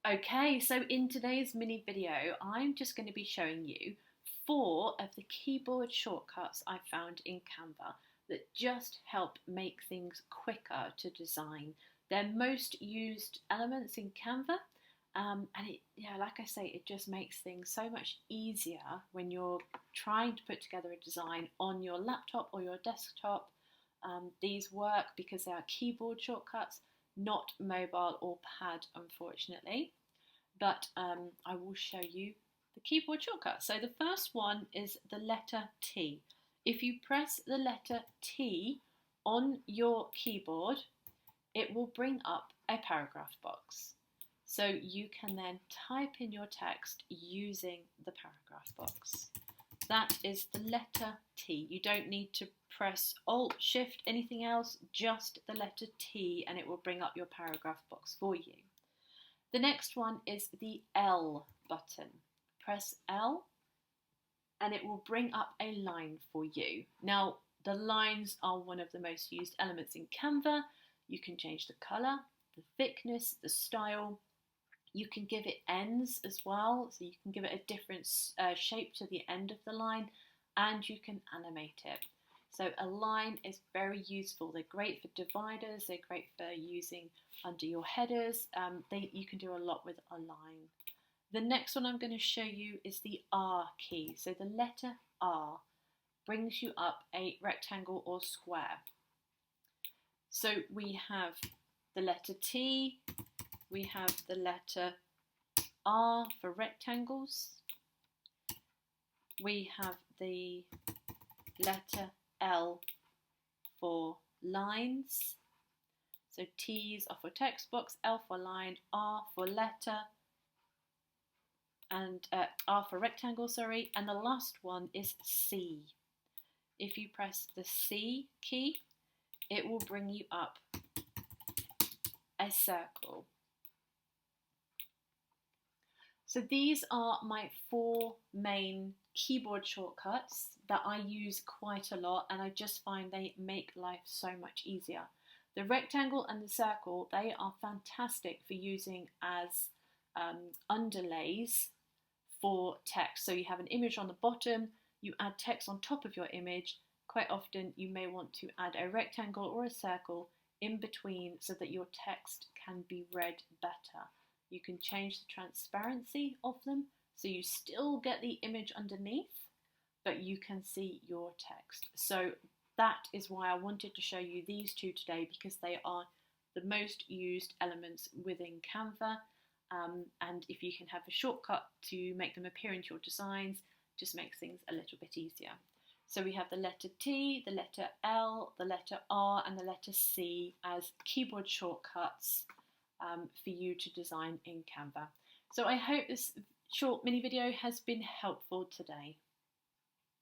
Okay, so in today's mini video, I'm just going to be showing you 4 of the keyboard shortcuts I found in Canva that just help make things quicker to design. They're most used elements in Canva, and like I say, it just makes things so much easier when you're trying to put together a design on your laptop or your desktop. These work because they are keyboard shortcuts, not mobile or pad, unfortunately. But I will show you the keyboard shortcut. So the first one is the letter T. If you press the letter T on your keyboard, it will bring up a paragraph box. So you can then type in your text using the paragraph box. That is the letter T. You don't need to press Alt, Shift, anything else, just the letter T, and it will bring up your paragraph box for you. The next one is the L button. Press L and it will bring up a line for you. Now, the lines are one of the most used elements in Canva. You can change the colour, the thickness, the style. You can give it ends as well, so you can give it a different shape to the end of the line, and you can animate it. So a line is very useful. They're great for dividers, they're great for using under your headers. You can do a lot with a line. The next one I'm going to show you is the R key. So the letter R brings you up a rectangle or square. So we have the letter T, we have the letter R for rectangles, we have the letter L for lines. So T's are for text box, L for line, R for letter, and R for rectangle, sorry. And the last one is C. If you press the C key, it will bring you up a circle. So these are my 4 main keyboard shortcuts that I use quite a lot, and I just find they make life so much easier. The rectangle and the circle, they are fantastic for using as underlays for text. So you have an image on the bottom, you add text on top of your image. Quite often you may want to add a rectangle or a circle in between so that your text can be read better. You can change the transparency of them so you still get the image underneath, but you can see your text. So that is why I wanted to show you these 2 today, because they are the most used elements within Canva. And if you can have a shortcut to make them appear into your designs, just makes things a little bit easier. So we have the letter T, the letter L, the letter R, and the letter C as keyboard shortcuts for you to design in Canva. So I hope this short mini video has been helpful today.